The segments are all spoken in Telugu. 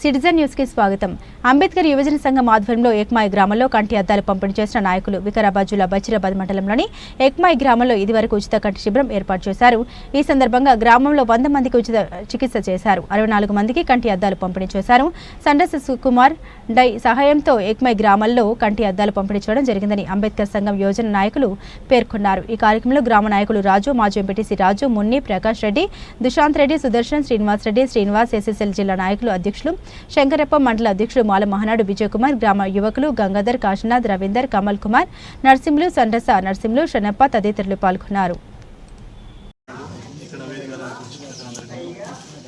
సిటిజన్ న్యూస్ కి స్వాగతం. అంబేద్కర్ యువజన సంఘం ఆధ్వర్యంలో ఏక్మాయి గ్రామంలో కంటి అద్దాలు పంపిణీ చేసిన నాయకులు వికారాబాద్ జిల్లా బషీరాబాద్ మండలంలోని ఏక్మాయి గ్రామంలో ఇదివరకు ఉచిత కంటి శిబిరం ఏర్పాటు చేశారు. ఈ సందర్భంగా గ్రామంలో 100 మందికి ఉచిత చికిత్స చేశారు. 64 మందికి కంటి అద్దాలు పంపిణీ చేశారు. సండస్ సుకుమార్ డై సహాయంతో ఏక్మాయి గ్రామంలో కంటి అద్దాలు పంపిణీ చేయడం జరిగిందని అంబేద్కర్ సంఘం యువజన నాయకులు పేర్కొన్నారు. ఈ కార్యక్రమంలో గ్రామ నాయకులు రాజు, మాజీ ఎంపీటీసీ రాజు, మున్ని, ప్రకాష్ రెడ్డి, దుశాంత్ రెడ్డి, సుదర్శన్, శ్రీనివాస్ రెడ్డి, శ్రీనివాస్, ఎస్ఎస్ఎల్ జిల్లా నాయకులు, అధ్యక్షులు శంకరప్ప, మండల అధ్యక్షుడు మాల మహనాడు విజయ్ కుమార్, గ్రామ యువకులు గంగాధర్, కాశీనాథ్, రవీందర్, కమల్ కుమార్, నర్సింహులు, సండస నర్సింహులు, షణప్ప తదితరులు పాల్గొన్నారు.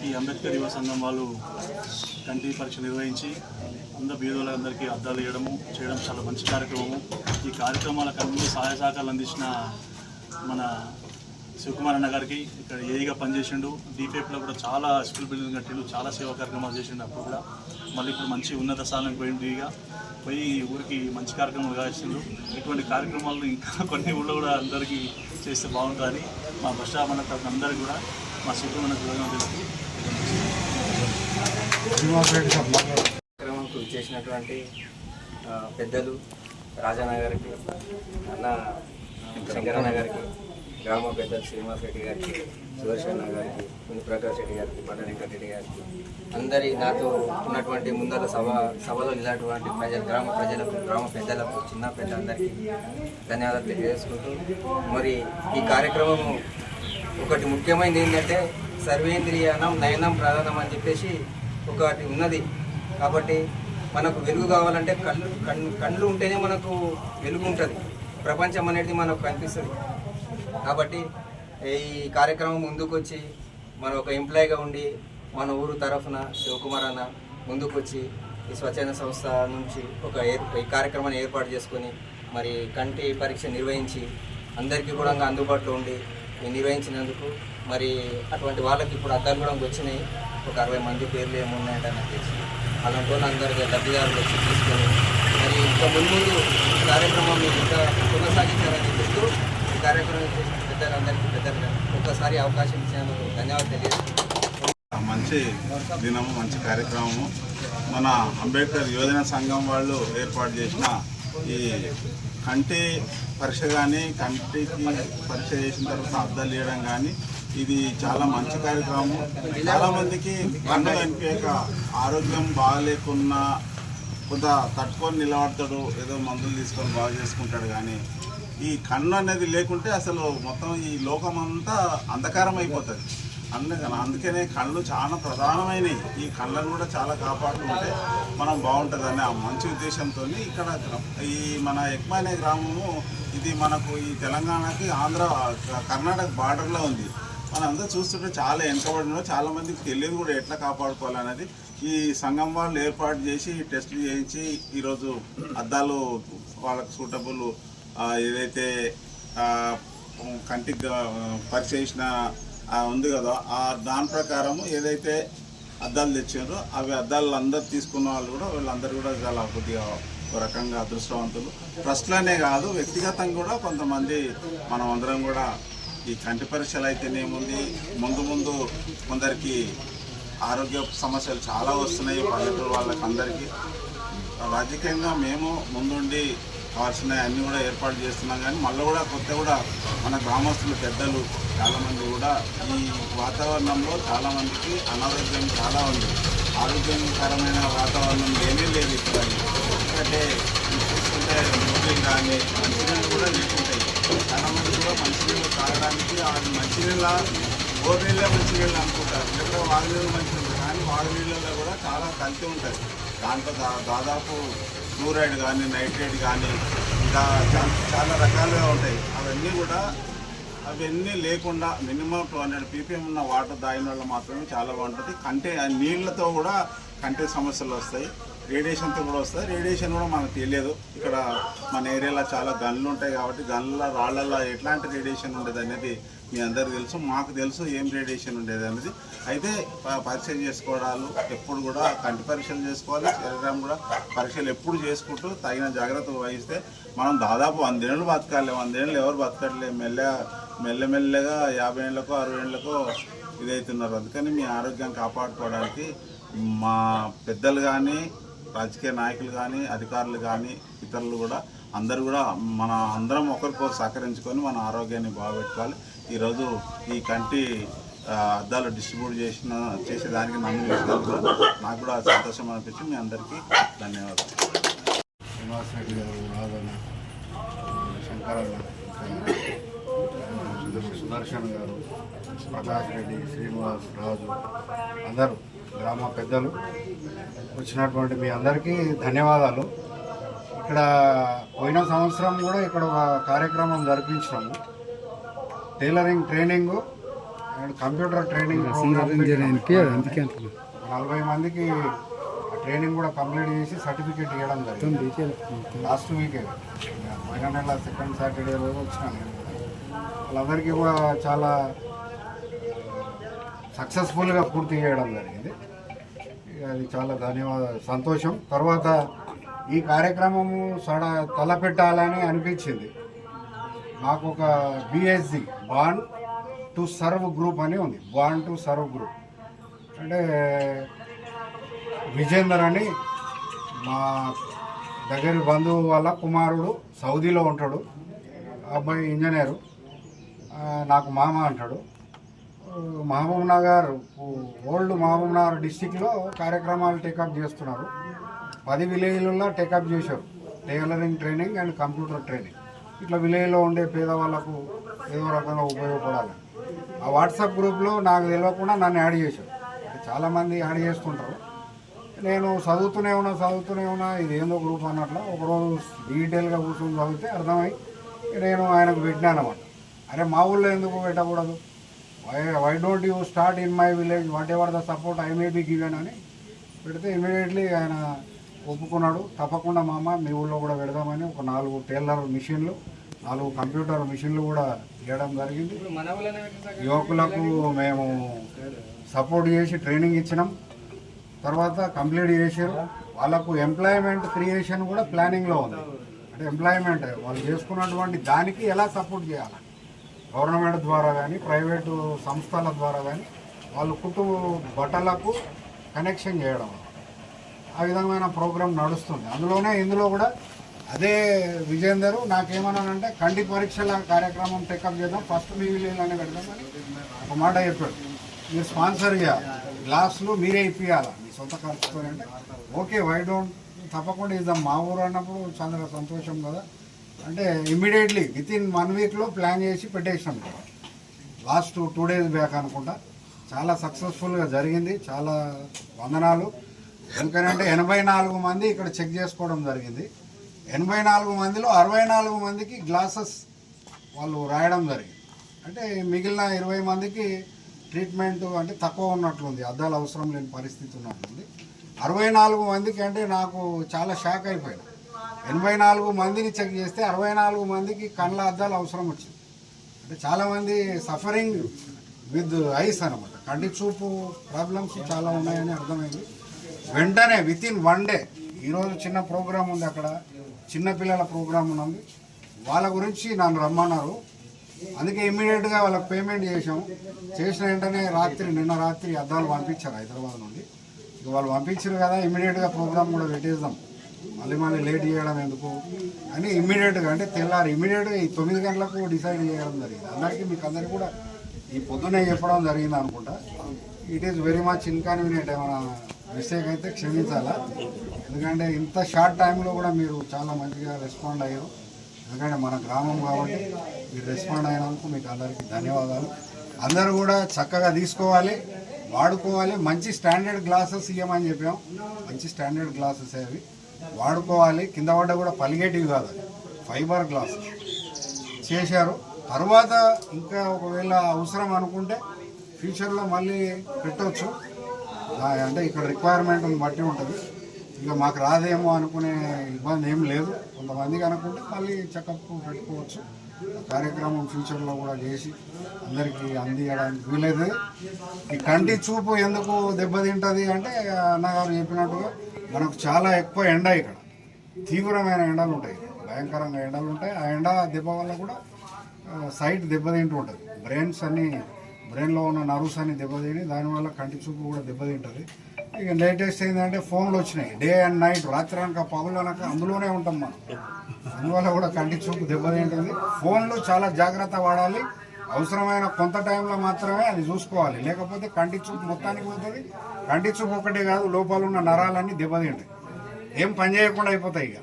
ఈ అంబేద్కర్ యువ సంఘం వాళ్ళు కంటి పరీక్ష నిర్వహించి అందరు బీదోళ్ళందరికీ అద్దాలు చేయడం చాలా మంచి కార్యక్రమము. ఈ కార్యక్రమాలకు అన్ని సహాయ సహకారాలు అందించిన మన శివకుమార్ అన్న గారికి, ఇక్కడ ఏఈగా పనిచేసిండు, డీపీఎఫ్లో కూడా చాలా స్కూల్ బిల్డింగ్ కట్టిండు, చాలా సేవా కార్యక్రమాలు చేసిండు. అప్పుడు కూడా మళ్ళీ ఇప్పుడు మంచి ఉన్నత స్థానానికి పోయి ఊరికి మంచి కార్యక్రమాలు కావిస్తుండ్రు. ఇటువంటి కార్యక్రమాలు ఇంకా కొన్ని ఊళ్ళో కూడా అందరికీ చేస్తే బాగుంటుందని మా బషా మన తరఫున అందరికీ కూడా మా శివకుమార్ కార్యక్రమంకు చేసినటువంటి పెద్దలు రాజన్న గారికి, అన్న శంకరన్న గారికి, గ్రామ పెద్దలు శ్రీనివాస్ రెడ్డి గారికి, సుదర్శన్ గారికి, ప్రకాష్ రెడ్డి గారికి, బట్ట రెడ్డి గారికి, అందరి నాతో ఉన్నటువంటి ముందర సభలో ఇలాంటి గ్రామ ప్రజలకు, గ్రామ పెద్దలకు, చిన్న పెద్దలందరికీ ధన్యవాదాలు తెలియజేసుకుంటూ, మరి ఈ కార్యక్రమము ఒకటి ముఖ్యమైనది ఏంటంటే సర్వేంద్రియానం నయనం ప్రధానం అని చెప్పేసి ఒకటి ఉన్నది. కాబట్టి మనకు వెలుగు కావాలంటే కళ్ళు ఉంటేనే మనకు వెలుగు ఉంటుంది, ప్రపంచం అనేది మనకు కనిపిస్తుంది. కాబట్టి ఈ కార్యక్రమం ముందుకు వచ్చి మనం ఒక ఎంప్లాయీగా ఉండి మన ఊరు తరఫున శివకుమార్ అన్న ముందుకు వచ్చి ఈ స్వచ్ఛంద సంస్థ నుంచి ఈ కార్యక్రమాన్ని ఏర్పాటు చేసుకొని మరి కంటి పరీక్ష నిర్వహించి అందరికీ కూడా అందుబాటులో ఉండి నిర్వహించినందుకు మరి అటువంటి వాళ్ళకి ఇప్పుడు అద్దాలు కూడా వచ్చినాయి. ఒక 60 మంది పేర్లు ఏమున్నాయంటే నాకు తెలిసి అలాంటి వాళ్ళు అందరికీ లబ్ధిదారులు వచ్చి తీసుకొని మరి ఇంకా ముందు కార్యక్రమం ఇంకా కొనసాగించాలని చెప్తూ ఈ కార్యక్రమం చేసిన పెద్దలందరికీ ఒక్కసారి అవకాశం ఇచ్చినందుకు ధన్యవాదాలు తెలియజేస్తున్నాను. మంచి దినము, మంచి కార్యక్రమము. మన అంబేద్కర్ యువజన సంఘం వాళ్ళు ఏర్పాటు చేసిన ఈ కంటి పరీక్ష కానీ, కంటికి పరీక్ష చేసిన తర్వాత అద్దాలు వేయడం కానీ ఇది చాలా మంచి కార్యక్రమం. చాలామందికి కన్ను కనిపించక ఆరోగ్యం బాగాలేకున్నా కొంత తట్టుకొని నిలబడతాడు, ఏదో మందులు తీసుకొని బాగా చేసుకుంటాడు. కానీ ఈ కన్ను అనేది లేకుంటే అసలు మొత్తం ఈ లోకం అంతా అంధకారం అయిపోతుంది. అందుకనే కళ్ళు చాలా ప్రధానమైనవి. ఈ కళ్ళను కూడా చాలా కాపాడుకుంటే మనం బాగుంటుందని ఆ మంచి ఉద్దేశంతో ఇక్కడ ఈ మన ఏక్మాయి అనే గ్రామము ఇది మనకు ఈ తెలంగాణకి కర్ణాటక బార్డర్లో ఉంది. మనం అందరూ చూస్తుంటే చాలా వెనుకబడిన, చాలా మందికి తెలియదు కూడా ఎట్లా కాపాడుకోవాలనేది. ఈ సంఘం వాళ్ళు ఏర్పాటు చేసి టెస్టులు చేయించి ఈరోజు అద్దాలు వాళ్ళకు సూటబుల్ ఏదైతే కంటికి పరీక్ష చేసిన ఉంది కదా దాని ప్రకారము ఏదైతే అద్దాలు తెచ్చారో అవి అద్దాలు అందరు తీసుకున్న వాళ్ళు కూడా వీళ్ళందరూ కూడా చాలా కొద్దిగా ఒక రకంగా అదృష్టవంతులు. ట్రస్ట్లోనే కాదు, వ్యక్తిగతంగా కూడా కొంతమంది మనం అందరం కూడా ఈ కంటి పరీక్షలు అయితేనేముంది, ముందు కొందరికి ఆరోగ్య సమస్యలు చాలా వస్తున్నాయి పల్లెటూరు వాళ్ళకి అందరికీ. రాజకీయంగా మేము ముందుండి కావాల్సిన అన్నీ కూడా ఏర్పాటు చేస్తున్నాం. కానీ మళ్ళీ కూడా కూడా మన గ్రామస్తులు పెద్దలు చాలామంది కూడా ఈ వాతావరణంలో చాలామందికి అనారోగ్యం చాలా ఉంది. ఆరోగ్యకరమైన వాతావరణం ఏమీ లేదు ఇక్కడ. ఎందుకంటే చూస్తుంటే నీళ్ళు కానీ మంచినీళ్ళు కూడా లేకుంటాయి. చాలామంది కూడా మంచినీళ్ళు తాగడానికి మంచినీళ్ళ బోర్నీళ్ళే మంచినీళ్ళు అనుకుంటారు, లేకపోతే వాగునీళ్ళు మంచినీళ్ళు. కానీ వాగునీళ్ళలో కూడా చాలా కల్తీ ఉంటుంది. దాంట్లో దాదాపు ఫ్లూరైడ్ కానీ, నైట్రేట్ కానీ ఇంకా చాలా రకాలుగా ఉంటాయి. అవన్నీ లేకుండా మినిమం 200 ppm ఉన్న వాటర్ తాగిన వల్ల మాత్రమే చాలా బాగుంటుంది. నీళ్ళతో కూడా కంటి సమస్యలు వస్తాయి, రేడియేషన్తో కూడా వస్తాయి. రేడియేషన్ కూడా మనకు తెలియదు. ఇక్కడ మన ఏరియాలో చాలా గన్లు ఉంటాయి కాబట్టి గన్ల రాళ్లలో ఎట్లాంటి రేడియేషన్ ఉండేది అనేది మీ అందరికీ తెలుసు, మాకు తెలుసు ఏం రేడియేషన్ ఉండేది అనేది. అయితే పరీక్ష చేసుకోవడాలు ఎప్పుడు కూడా కంటి పరీక్షలు చేసుకోవాలి, శరీరం కూడా పరీక్షలు ఎప్పుడు చేసుకుంటూ తగిన జాగ్రత్త వహిస్తే మనం దాదాపు 100 ఏళ్ళు బతకాలి. 100 ఏళ్ళు ఎవరు బతకట్లేదు, మెల్లమెల్లగా 50 ఏళ్ళకో 60 ఏళ్ళకో ఇదవుతున్నారు. అందుకని మీ ఆరోగ్యాన్ని కాపాడుకోవడానికి మా పెద్దలు కానీ, రాజకీయ నాయకులు కానీ, అధికారులు కానీ, ఇతరులు కూడా అందరూ కూడా మన అందరం ఒకరికొకరు సహకరించుకొని మన ఆరోగ్యాన్ని బాగుపెట్టుకోవాలి. ఈరోజు ఈ కంటి అద్దాలు డిస్ట్రిబ్యూట్ చేసేదానికి నన్ను కూడా నాకు కూడా సంతోషం అనిపించి మీ అందరికీ ధన్యవాదాలు. శ్రీనివాస్ రెడ్డి గారు, రాజన్న, శంకరన్న, సుదర్శన్ గారు, ప్రకాష్ రెడ్డి, శ్రీనివాస్, రాజు, అందరూ గ్రామ పెద్దలు వచ్చినటువంటి మీ అందరికీ ధన్యవాదాలు. ఇక్కడ పోయిన సంవత్సరం కూడా ఇక్కడ ఒక కార్యక్రమం జరిపించినాము. Tailoring training and computer training 40 మందికి ట్రైనింగ్ కూడా కంప్లీట్ చేసి సర్టిఫికేట్ ఇవ్వడం జరిగింది. లాస్ట్ వీకే పోయిన నెల సెకండ్ సాటర్డే రోజు వచ్చినాను. వాళ్ళందరికీ కూడా చాలా సక్సెస్ఫుల్గా పూర్తి చేయడం జరిగింది. అది చాలా ధన్యవాదాలు, సంతోషం. తర్వాత ఈ కార్యక్రమము తలపెట్టాలని అనిపించింది. నాకు ఒక BSG bond to serve group అని ఉంది. బాండ్ టు సర్వ్ గ్రూప్ అంటే విజేందర్ అని మా దగ్గర బంధువు వాళ్ళ కుమారుడు సౌదీలో ఉంటాడు. అబ్బాయి ఇంజనీరు, నాకు మామ అంటాడు. మహబూబ్ నగర్, ఓల్డ్ మహబూబ్ నగర్ డిస్టిక్లో కార్యక్రమాలు టేకప్ చేస్తున్నారు. 10 విలేజ్లలో టేకప్ చేశారు tailoring training and computer training. ఇట్లా విలేజ్లో ఉండే పేదవాళ్ళకు ఏదో రకంగా ఉపయోగపడాలి. ఆ వాట్సాప్ గ్రూప్లో నాకు తెలియకుండా నన్ను యాడ్ చేశారు. చాలామంది యాడ్ చేస్తుంటారు. నేను చదువుతూనే ఉన్నా ఇది ఏందో గ్రూప్ అన్నట్లు ఒకరోజు డీటెయిల్గా కూర్చొని చదివితే అర్థమై నేను ఆయనకు పెట్టినాను అన్నమాట. అరే మా ఊళ్ళో ఎందుకు పెట్టకూడదు, why don't you start in my village, whatever the support I may be given అని పెడితే ఇమీడియట్లీ ఆయన ఒప్పుకున్నాడు. తప్పకుండా మామ మీ ఊళ్ళో కూడా పెడదామని ఒక 4 టైలర్ మిషన్లు, 4 కంప్యూటర్ మిషన్లు కూడా ఇవ్వడం జరిగింది. యువకులకు మేము సపోర్ట్ చేసి ట్రైనింగ్ ఇచ్చినాం. తర్వాత కంప్లీట్ చేశారు. వాళ్ళకు ఎంప్లాయ్మెంట్ క్రియేషన్ కూడా ప్లానింగ్లో ఉంది. అంటే ఎంప్లాయ్మెంట్ వాళ్ళు చేసుకున్నటువంటి దానికి ఎలా సపోర్ట్ చేయాలి, గవర్నమెంట్ ద్వారా కానీ ప్రైవేటు సంస్థల ద్వారా కానీ వాళ్ళు బట్టలకు కనెక్షన్ చేయడం, ఆ విధమైన ప్రోగ్రాం నడుస్తుంది. ఇందులో కూడా అదే విజేందరు నాకేమన్నానంటే కంటి పరీక్షల కార్యక్రమం టేకప్ చేద్దాం, ఫస్ట్ మీ విలేజ్లోనే పెడదామని ఒక మాట చెప్పాడు. మీరు స్పాన్సర్ చేయాలి, గ్లాసులు మీరే ఇప్పియాలి మీ సొంత ఖర్చుతో అంటే ఓకే వై డోంట్, తప్పకుండా ఇద్దాం మా ఊరు అన్నప్పుడు చాలా సంతోషం కదా అంటే ఇమ్మీడియట్లీ వితిన్ 1 వీక్లో ప్లాన్ చేసి పెట్టేసినాం. లాస్ట్ 2 డేస్ బ్యాక్ అనుకుంటా. చాలా సక్సెస్ఫుల్గా జరిగింది. చాలా వందనాలు. ఎందుకంటే 84 మంది ఇక్కడ చెక్ చేసుకోవడం జరిగింది. 84 మందిలో 64 మందికి గ్లాసెస్ వాళ్ళు రాయడం జరిగింది. అంటే మిగిలిన 20 మందికి ట్రీట్మెంట్ అంటే తక్కువ ఉన్నట్లుంది, అద్దాలు అవసరం లేని పరిస్థితి ఉన్నట్లుంది. 64 మందికి అంటే నాకు చాలా షాక్ అయిపోయింది. 84 మందిని చెక్ చేస్తే 64 మందికి కళ్ళ అద్దాలు అవసరం వచ్చింది. అంటే చాలామంది సఫరింగ్ విత్ ఐస్ అనమాట, కంటి చూపు ప్రాబ్లమ్స్ చాలా ఉన్నాయని అర్థమైంది. వెంటనే వితిన్ 1 డే ఈరోజు చిన్న ప్రోగ్రాం ఉంది, అక్కడ చిన్నపిల్లల ప్రోగ్రాం ఉన్నది, వాళ్ళ గురించి నన్ను రమ్మన్నారు. అందుకే ఇమ్మీడియట్గా వాళ్ళకి పేమెంట్ చేసాము. చేసిన వెంటనే నిన్న రాత్రి అద్దాలు పంపించారు హైదరాబాద్ నుండి. ఇక వాళ్ళు పంపించారు కదా ఇమ్మీడియట్గా ప్రోగ్రామ్ కూడా పెట్టేద్దాం, మళ్ళీ లేట్ చేయడం ఎందుకు అని ఇమ్మీడియట్గా అంటే తెల్లారి ఇమ్మీడియట్గా ఈ 9 గంటలకు డిసైడ్ చేయడం జరిగింది. మీకు అందరికీ కూడా ఈ పొద్దునే చెప్పడం జరిగింది అనుకుంటా. It is very much inconvenient, ఏమైనా మిస్టేక్ అయితే క్షమించాలా. ఎందుకంటే ఇంత షార్ట్ టైంలో కూడా మీరు చాలా మంచిగా రెస్పాండ్ అయ్యారు. ఎందుకంటే మన గ్రామం కాబట్టి మీరు రెస్పాండ్ అయినందుకు మీకు అందరికీ ధన్యవాదాలు. అందరూ కూడా చక్కగా తీసుకోవాలి, వాడుకోవాలి. మంచి స్టాండర్డ్ గ్లాసెస్ ఇవ్వమని చెప్పాం, మంచి స్టాండర్డ్ గ్లాసెస్ అవి వాడుకోవాలి. కింద పడ్డ కూడా పలిగేటివి కాదు, ఫైబర్ గ్లాసెస్ చేశారు. తర్వాత ఇంకా ఒకవేళ అవసరం అనుకుంటే ఫ్యూచర్లో మళ్ళీ పెట్టవచ్చు. అంటే ఇక్కడ రిక్వైర్మెంట్ని బట్టి ఉంటుంది. ఇక మాకు రాదేమో అనుకునే ఇబ్బంది ఏం లేదు. కొంతమందికి అనుకుంటే మళ్ళీ చెకప్ పెట్టుకోవచ్చు. కార్యక్రమం ఫ్యూచర్లో కూడా చేసి అందరికీ అందియడానికి వీలైతే. ఈ కంటి చూపు ఎందుకు దెబ్బతింటుంది అంటే అన్నగారు చెప్పినట్టుగా మనకు చాలా ఎక్కువ ఎండ, ఇక్కడ తీవ్రమైన ఎండలు ఉంటాయి, భయంకరంగా ఎండలు ఉంటాయి. ఆ ఎండ దెబ్బ వల్ల కూడా సైట్ దెబ్బతింటూ ఉంటుంది. బ్రెయిన్లో ఉన్న నర్వ్స్ అన్ని దెబ్బతిని దానివల్ల కంటి చూపు కూడా దెబ్బతింటుంది. ఇక లేటెస్ట్ ఏంటంటే ఫోన్లు వచ్చినాయి. డే అండ్ నైట్, రాత్రి అనక పగులు అనక అందులోనే ఉంటాం మనం. అందువల్ల కూడా కంటి చూపు దెబ్బతింటుంది. ఫోన్లు చాలా జాగ్రత్త వాడాలి. అవసరమైన కొంత టైంలో మాత్రమే అది చూసుకోవాలి, లేకపోతే కంటి చూపు మొత్తానికి పోతుంది. కంటి చూపు ఒకటే కాదు, లోపల ఉన్న నరాలన్నీ దెబ్బతింటాయి, ఏం పని చేయకుండా అయిపోతాయి. ఇక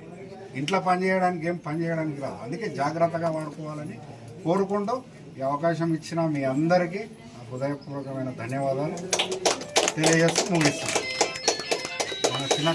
ఇంట్లో పని చేయడానికి ఏం పని చేయడానికి రాదు. అందుకే జాగ్రత్తగా వాడుకోవాలని కోరుకుంటూ ఈ అవకాశం ఇచ్చిన మీ అందరికీ హృదయపూర్వకమైన ధన్యవాదాలు తెలియజేస్తూ ముగిస్తున్నాను. మన చిన్న